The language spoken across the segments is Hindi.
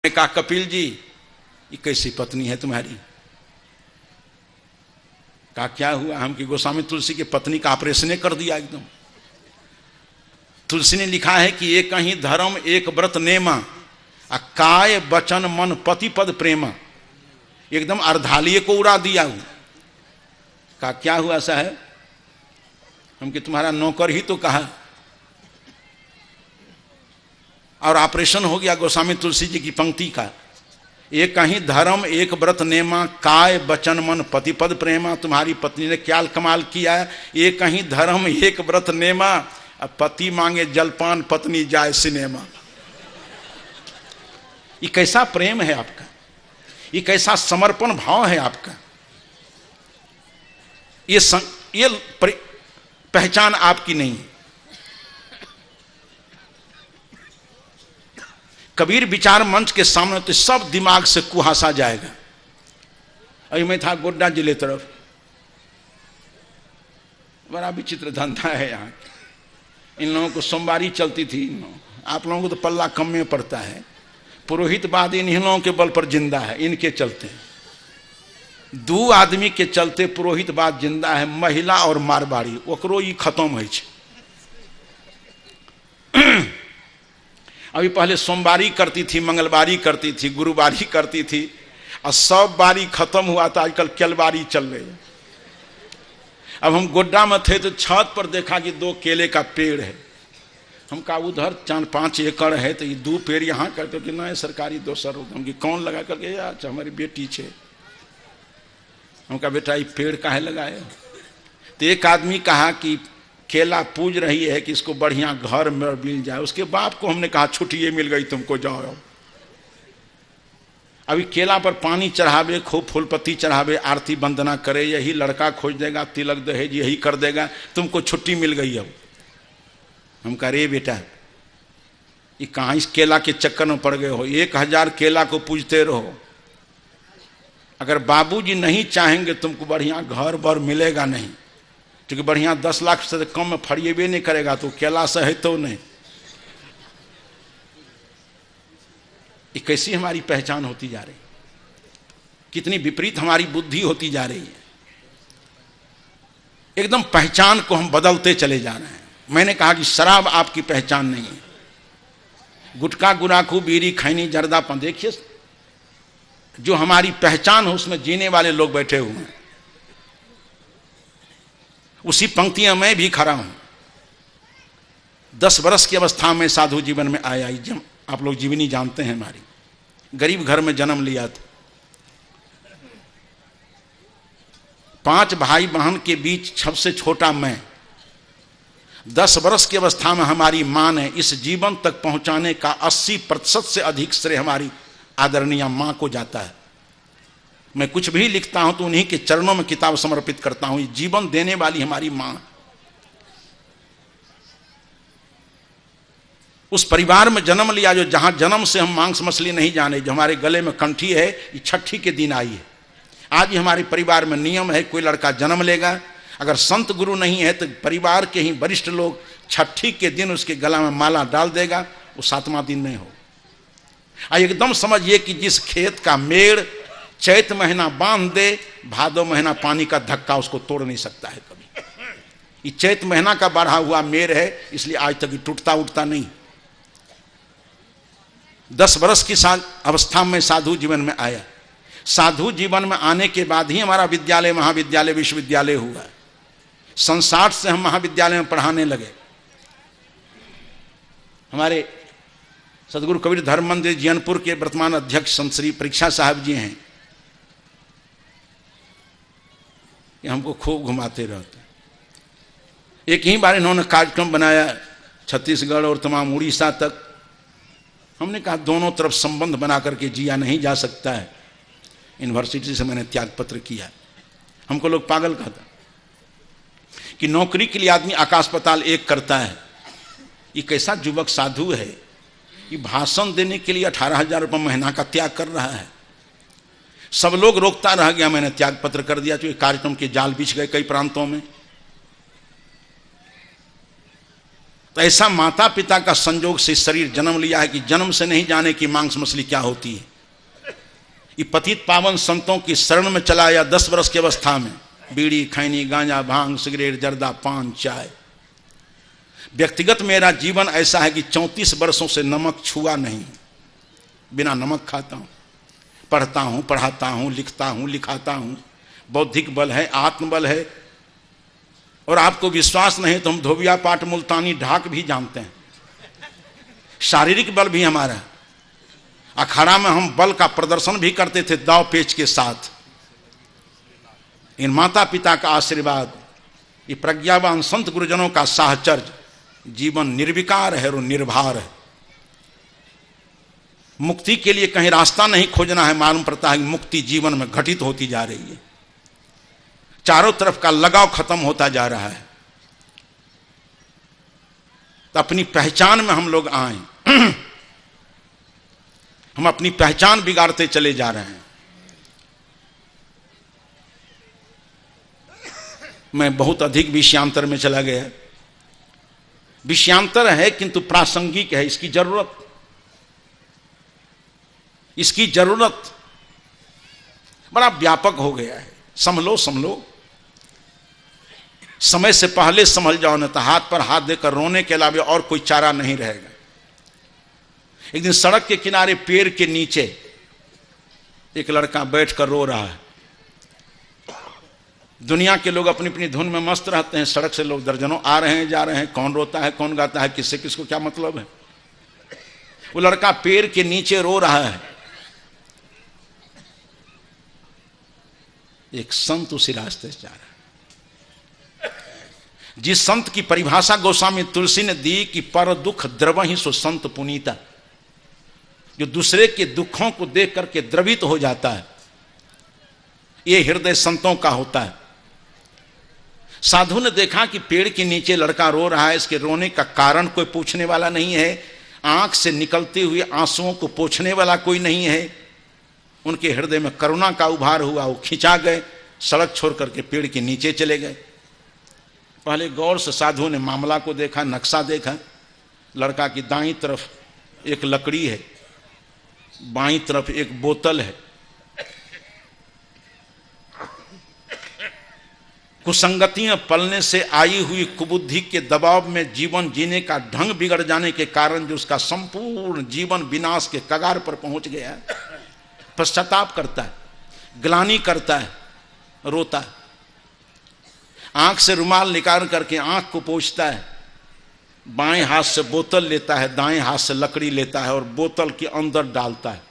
ने कहा, कपिल जी ये कैसी पत्नी है तुम्हारी? कहा क्या हुआ? हम कि गोस्वामी तुलसी की पत्नी का ऑपरेशन कर दिया एकदम। तुलसी ने लिखा है कि एक ही धर्म एक व्रत नेमा, काय वचन मन पति पद प्रेमा। एकदम अर्धालिये को उड़ा दिया हूं। कहा क्या हुआ साहब? हम कि तुम्हारा नौकर ही तो कहा और ऑपरेशन हो गया। गोस्वामी तुलसी जी की पंक्ति का, एक ही धर्म एक व्रत नेमा, काय वचन मन पति पद प्रेमा। तुम्हारी पत्नी ने क्या कमाल किया है, एक ही धर्म एक व्रत नेमा, पति मांगे जलपान पत्नी जाए सिनेमा। ये कैसा प्रेम है आपका, ये कैसा समर्पण भाव है आपका। ये पहचान आपकी नहीं है। कबीर विचार मंच के सामने तो सब दिमाग से कुहासा जाएगा। अभी मैं था गोड्डा जिले तरफ, बड़ा विचित्र धंधा है यहाँ। इन लोगों को सोमवारी चलती थी। आप लोगों को तो पल्ला कम में पड़ता है। पुरोहितवाद इन लोगों के बल पर जिंदा है, इनके चलते। दो आदमी के चलते पुरोहितवाद जिंदा है, महिला और मारवाड़ी। ओकरो ये खत्म है। अभी पहले सोमवारी करती थी, मंगलवारी करती थी, गुरुवारी करती थी, और सब बारी खत्म हुआ था। आजकल केलवारी चल रही है। अब हम गोड्डा में थे तो छत पर देखा कि 2 केले का पेड़ है। हम कहा उधर 4-5 एकड़ है तो ये 2 पेड़ यहाँ करते कि ना सरकारी दोसर हो। हम कि कौन लगा करके? अच्छा हमारी बेटी छे। हम कहा बेटा ये पेड़ काहे लगाए? तो एक आदमी कहा कि केला पूज रही है कि इसको बढ़िया घर में मिल जाए। उसके बाप को हमने कहा छुट्टी मिल गई तुमको, जाओ। अभी केला पर पानी चढ़ावे, खूब फूल पत्ती चढ़ावे, आरती वंदना करे, यही लड़का खोज देगा, तिलक दहेज यही कर देगा, तुमको छुट्टी मिल गई। अब हम कह रे बेटा ये कहाँ इस केला के चक्कर में पड़ गए हो? 1000 केला को पूजते रहो। अगर बाबूजी नहीं चाहेंगे तुमको बढ़िया घर बर मिलेगा नहीं, क्योंकि बढ़िया 10 लाख से कम में फरिएबे नहीं करेगा तो केला से है तो नहीं। ये कैसी हमारी पहचान होती जा रही, कितनी विपरीत हमारी बुद्धि होती जा रही है। एकदम पहचान को हम बदलते चले जा रहे हैं। मैंने कहा कि शराब आपकी पहचान नहीं है। गुटखा गुराखू बीड़ी खैनी जर्दा पान, देखिए जो हमारी पहचान है उसमें जीने वाले लोग बैठे हुए हैं। उसी पंक्तियां मैं भी खड़ा हूं। 10 वर्ष की अवस्था में साधु जीवन में आया। जब आप लोग जीवनी जानते हैं, हमारी गरीब घर में जन्म लिया था। 5 भाई बहन के बीच सबसे छोटा मैं। 10 वर्ष की अवस्था में हमारी मां ने इस जीवन तक पहुंचाने का 80% से अधिक श्रेय हमारी आदरणीय मां को जाता है। मैं कुछ भी लिखता हूं तो उन्हीं के चरणों में किताब समर्पित करता हूं। जीवन देने वाली हमारी मां। उस परिवार में जन्म लिया जो जहां जन्म से हम मांस मछली नहीं जाने। जो हमारे गले में कंठी है ये छठी के दिन आई है। आज भी हमारे परिवार में नियम है, कोई लड़का जन्म लेगा अगर संत गुरु नहीं है तो परिवार के ही वरिष्ठ लोग छठी के दिन उसके गला में माला डाल देगा, वो 7वां दिन नहीं हो। एकदम समझिए कि जिस खेत का मेड़ चैत महीना बांध दे, भादो महीना पानी का धक्का उसको तोड़ नहीं सकता है कभी। ये चैत महीना का बढ़ा हुआ मेड़ है, इसलिए आज तक टूटता उठता नहीं। 10 वर्ष की अवस्था में साधु जीवन में आया। साधु जीवन में आने के बाद ही हमारा विद्यालय, महाविद्यालय, विश्वविद्यालय हुआ। 60 से हम महाविद्यालय में पढ़ाने लगे। हमारे सदगुरु कबीर धर्म मंदिर जैनपुर के वर्तमान अध्यक्ष संत श्री परीक्षा साहब जी हैं। ये हमको खूब घुमाते रहते। एक ही बार इन्होंने कार्यक्रम बनाया छत्तीसगढ़ और तमाम उड़ीसा तक। हमने कहा दोनों तरफ संबंध बना करके जिया नहीं जा सकता है। यूनिवर्सिटी से मैंने त्यागपत्र किया। हमको लोग पागल कहता कि नौकरी के लिए आदमी आकाश पाताल एक करता है। ये कैसा युवक साधु है, ये भाषण देने के लिए 18,000 रुपये महीना का त्याग कर रहा है। सब लोग रोकता रह गया, मैंने त्याग पत्र कर दिया। तो कार्यक्रम के जाल बिछ गए कई प्रांतों में। तो ऐसा माता पिता का संयोग से शरीर जन्म लिया है कि जन्म से नहीं जाने की मांस मछली क्या होती है। ये पतित पावन संतों की शरण में चला या 10 वर्ष की अवस्था में बीड़ी खैनी गांजा भांग सिगरेट जर्दा पान चाय। व्यक्तिगत मेरा जीवन ऐसा है कि 34 वर्षों से नमक छुआ नहीं, बिना नमक खाता हूं, पढ़ता हूं, पढ़ाता हूं, लिखता हूं, लिखाता हूं। बौद्धिक बल है, आत्मबल है। और आपको विश्वास नहीं तो हम धोबिया पाट मुल्तानी ढाक भी जानते हैं। शारीरिक बल भी हमारा, अखाड़ा में हम बल का प्रदर्शन भी करते थे दाव पेच के साथ। इन माता पिता का आशीर्वाद, ये प्रज्ञावान संत गुरुजनों का साहचर्य, जीवन निर्विकार है और निर्भर है। मुक्ति के लिए कहीं रास्ता नहीं खोजना है, मालूम पड़ता है कि मुक्ति जीवन में घटित होती जा रही है। चारों तरफ का लगाव खत्म होता जा रहा है। तो अपनी पहचान में हम लोग आए। हम अपनी पहचान बिगाड़ते चले जा रहे हैं। मैं बहुत अधिक विषयांतर में चला गया। विषयांतर है किंतु प्रासंगिक है। इसकी जरूरत बड़ा व्यापक हो गया है। समझ लो समय से पहले समझ जाओ, न तो हाथ पर हाथ देकर रोने के अलावा और कोई चारा नहीं रहेगा। एक दिन सड़क के किनारे पेड़ के नीचे एक लड़का बैठकर रो रहा है। दुनिया के लोग अपनी अपनी धुन में मस्त रहते हैं। सड़क से लोग दर्जनों आ रहे हैं जा रहे हैं, कौन रोता है कौन गाता है, किससे किसको क्या मतलब है। वो लड़का पेड़ के नीचे रो रहा है। एक संत उसी रास्ते से जा रहा है। जिस संत की परिभाषा गोस्वामी तुलसी ने दी कि पर दुख द्रवहि सो संत पुनीता, जो दूसरे के दुखों को देख करके द्रवित हो जाता है, ये हृदय संतों का होता है। साधु ने देखा कि पेड़ के नीचे लड़का रो रहा है, इसके रोने का कारण कोई पूछने वाला नहीं है, आंख से निकलते हुए आंसुओं को पोंछने वाला कोई नहीं है। उनके हृदय में करुणा का उभार हुआ। वो खिंचा गए, सड़क छोड़ करके पेड़ के नीचे चले गए। पहले गौर से साधु ने मामला को देखा, नक्शा देखा। लड़का की दाईं तरफ एक लकड़ी है, बाईं तरफ एक बोतल है। कुसंगतियां पलने से आई हुई कुबुद्धि के दबाव में जीवन जीने का ढंग बिगड़ जाने के कारण जो उसका संपूर्ण जीवन विनाश के कगार पर पहुंच गया है, पश्चाताप करता है, ग्लानि करता है, रोता है। आंख से रुमाल निकाल करके आंख को पोंछता है, बाएं हाथ से बोतल लेता है, दाएं हाथ से लकड़ी लेता है और बोतल के अंदर डालता है।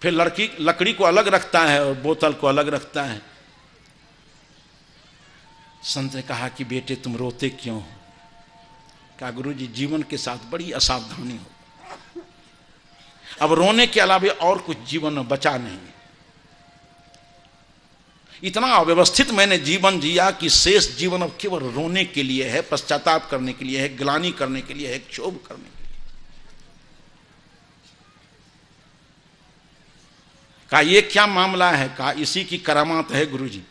फिर लकड़ी को अलग रखता है और बोतल को अलग रखता है। संत ने कहा कि बेटे तुम रोते क्यों हो? कहा गुरुजी जीवन के साथ बड़ी असावधानी हो। अब रोने के अलावा और कुछ जीवन में बचा नहीं। इतना अव्यवस्थित मैंने जीवन जिया कि शेष जीवन अब केवल रोने के लिए है, पश्चाताप करने के लिए है, ग्लानि करने के लिए है, क्षोभ करने के लिए। कहा ये क्या मामला है? कहा इसी की करामात है गुरुजी।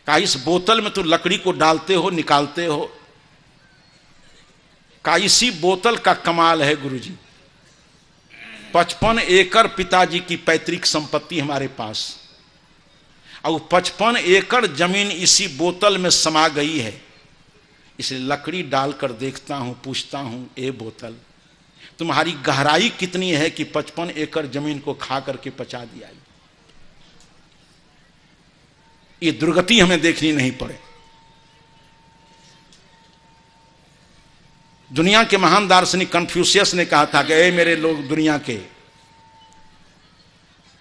कहा इस बोतल में तो लकड़ी को डालते हो निकालते हो। कहा इसी बोतल का कमाल है गुरुजी। 55 एकड़ पिताजी की पैतृक संपत्ति हमारे पास, और 55 एकड़ जमीन इसी बोतल में समा गई है। इसलिए लकड़ी डालकर देखता हूं, पूछता हूं, ए बोतल तुम्हारी गहराई कितनी है कि 55 एकड़ जमीन को खा करके पचा दिया? ये दुर्गति हमें देखनी नहीं पड़े। दुनिया के महान दार्शनिक कन्फ्यूशियस ने कहा था कि ए मेरे लोग दुनिया के,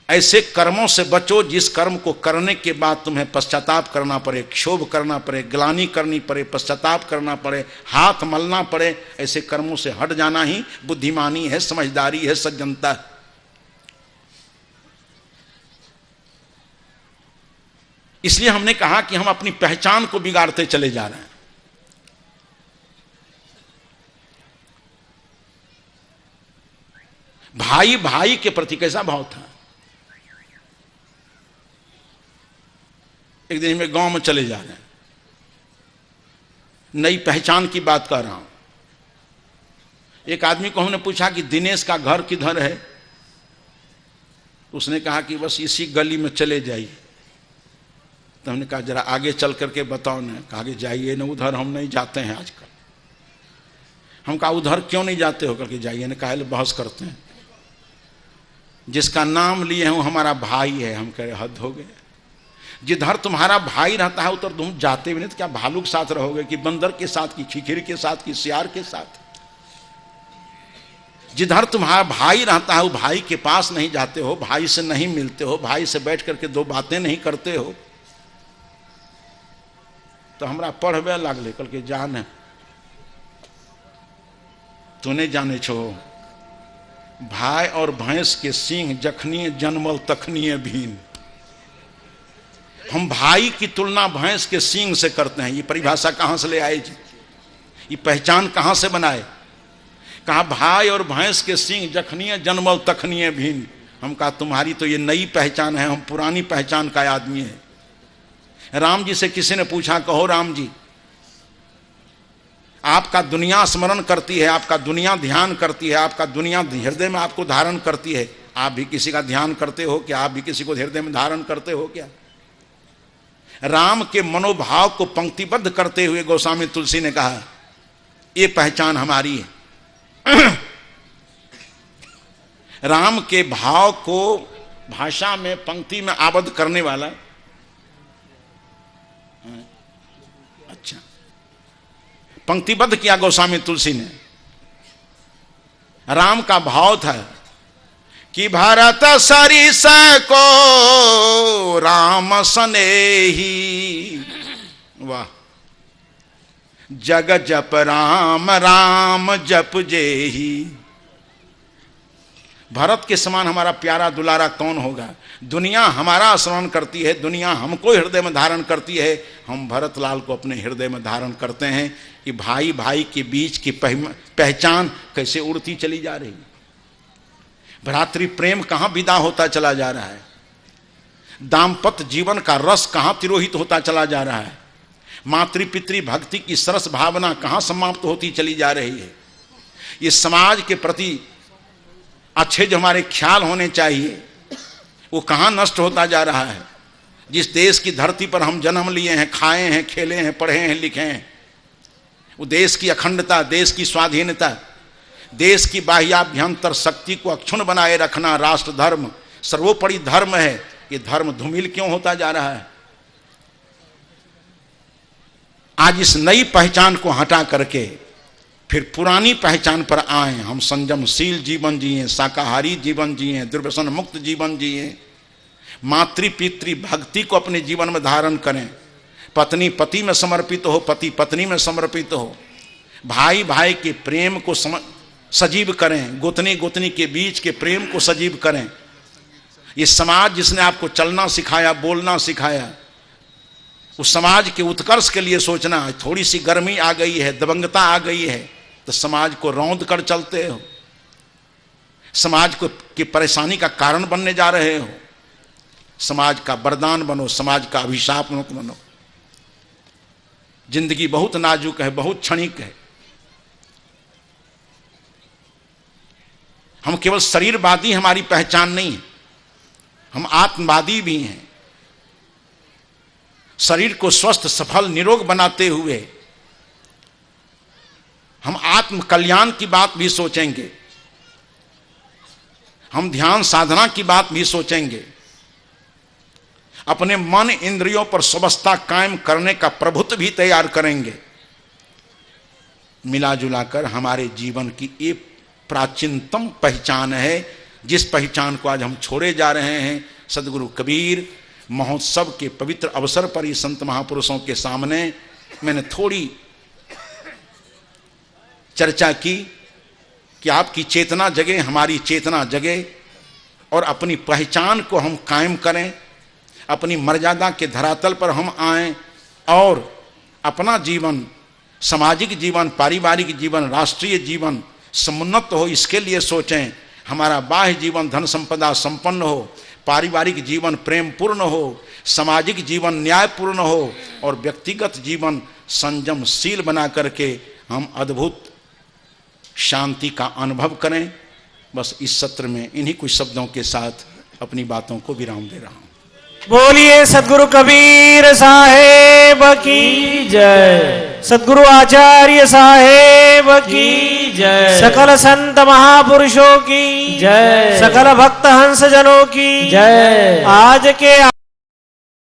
ऐसे कर्मों से बचो जिस कर्म को करने के बाद तुम्हें पश्चाताप करना पड़े, क्षोभ करना पड़े, ग्लानि करनी पड़े, पश्चाताप करना पड़े, हाथ मलना पड़े। ऐसे कर्मों से हट जाना ही बुद्धिमानी है, समझदारी है, सज्जनता है। इसलिए हमने कहा कि हम अपनी पहचान को बिगाड़ते चले जा रहे हैं। भाई भाई के प्रति कैसा भाव था? एक दिन में गांव में चले जा रहे हैं, नई पहचान की बात कर रहा हूं। एक आदमी को हमने पूछा कि दिनेश का घर किधर है, उसने कहा कि बस इसी गली में चले जाइए। तो हमने कहा जरा आगे चल करके बताओ ना। कहा कि जाइए ना, उधर हम नहीं जाते हैं आजकल। हम कहा उधर क्यों नहीं जाते हो? करके जाइए ना। कहा बहस करते हैं, जिसका नाम लिए हैं वो हमारा भाई है। हम कह हद हो गए, जिधर तुम्हारा भाई रहता है उधर तुम जाते भी नहीं तो क्या भालू के साथ रहोगे कि बंदर के साथ कि खिखिर के साथ कि सियार के साथ? जिधर तुम्हारा भाई रहता है वो भाई के पास नहीं जाते हो, भाई से नहीं मिलते हो, भाई से बैठ करके दो बातें नहीं करते हो। तो हमरा पढ़वे लगले, कल के जान तूने जाने छो भाई और भैंस के सींग जखनी जन्मल तखनी भीन। हम भाई की तुलना भैंस के सींग से करते हैं। ये परिभाषा कहां से ले आए जी? ये पहचान कहां से बनाए? कहा भाई और भैंस के सींग जखनी जन्मल तखनी भीन। हम कहा तुम्हारी तो ये नई पहचान है, हम पुरानी पहचान का आदमी है। राम जी से किसी ने पूछा, कहो राम जी आपका दुनिया स्मरण करती है, आपका दुनिया ध्यान करती है, आपका दुनिया हृदय में आपको धारण करती है, आप भी किसी का ध्यान करते हो क्या? आप भी किसी को हृदय में धारण करते हो क्या? राम के मनोभाव को पंक्तिबद्ध करते हुए गोस्वामी तुलसी ने कहा ये पहचान हमारी है। राम के भाव को भाषा में पंक्ति में आबद्ध करने वाला। अच्छा, पंक्तिबद्ध किया गोस्वामी तुलसी ने। राम का भाव था कि भरत सरिस को राम सनेही, वाह, जग जप राम राम जप जेही। भरत के समान हमारा प्यारा दुलारा कौन होगा? दुनिया हमारा स्मरण करती है, दुनिया हमको हृदय में धारण करती है, हम भरत लाल को अपने हृदय में धारण करते हैं। कि भाई भाई के बीच की पहचान कैसे उड़ती चली जा रही है। भ्रातृ प्रेम कहां विदा होता चला जा रहा है। दाम्पत्य जीवन का रस कहां तिरोहित होता चला जा रहा है। मातृ पितृ भक्ति की सरस भावना कहां समाप्त होती चली जा रही है। ये समाज के प्रति अच्छे जो हमारे ख्याल होने चाहिए वो कहां नष्ट होता जा रहा है। जिस देश की धरती पर हम जन्म लिए हैं, खाए हैं, खेले हैं, पढ़े हैं, लिखे हैं, वो देश की अखंडता, देश की स्वाधीनता, देश की बाह्याभ्यंतर शक्ति को अक्षुण्ण बनाए रखना राष्ट्र धर्म सर्वोपरि धर्म है। ये धर्म धूमिल क्यों होता जा रहा है? आज इस नई पहचान को हटा करके फिर पुरानी पहचान पर आए। हम संयमशील जीवन जिए, शाकाहारी जीवन जिए, दुर्व्यसन मुक्त जीवन जिए, मातृ पितृ भक्ति को अपने जीवन में धारण करें। पत्नी पति में समर्पित हो, पति पत्नी में समर्पित हो, भाई भाई के प्रेम को सजीव करें, गोतनी गोतनी के बीच के प्रेम को सजीव करें। ये समाज जिसने आपको चलना सिखाया, बोलना सिखाया, उस समाज के उत्कर्ष के लिए सोचना। थोड़ी सी गर्मी आ गई है, दबंगता आ गई है तो समाज को रौंद कर चलते हो, समाज को की परेशानी का कारण बनने जा रहे हो। समाज का वरदान बनो, समाज का अभिशाप मत बनो। जिंदगी बहुत नाजुक है, बहुत क्षणिक है। हम केवल शरीरवादी हमारी पहचान नहीं है, हम आत्मवादी भी हैं। शरीर को स्वस्थ सफल निरोग बनाते हुए हम आत्म कल्याण की बात भी सोचेंगे, हम ध्यान साधना की बात भी सोचेंगे, अपने मन इंद्रियों पर स्वस्थता कायम करने का प्रभुत्व भी तैयार करेंगे। मिला जुला कर हमारे जीवन की एक प्राचीनतम पहचान है, जिस पहचान को आज हम छोड़े जा रहे हैं। सदगुरु कबीर महोत्सव के पवित्र अवसर पर ही संत महापुरुषों के सामने मैंने थोड़ी चर्चा की कि आपकी चेतना जगे, हमारी चेतना जगे और अपनी पहचान को हम कायम करें, अपनी मर्यादा के धरातल पर हम आएं और अपना जीवन, सामाजिक जीवन, पारिवारिक जीवन, राष्ट्रीय जीवन समुन्नत हो, इसके लिए सोचें। हमारा बाह्य जीवन धन संपदा संपन्न हो, पारिवारिक जीवन प्रेम पूर्ण हो, सामाजिक जीवन न्यायपूर्ण हो और व्यक्तिगत जीवन संयमशील बना करके हम अद्भुत शांति का अनुभव करें। बस इस सत्र में इन्हीं कुछ शब्दों के साथ अपनी बातों को विराम दे रहा हूं। बोलिए सद्गुरु कबीर साहेब की जय, सद्गुरु आचार्य साहेब की जय, सकल संत महापुरुषों की जय, सकल भक्त हंस जनों की जय। आज के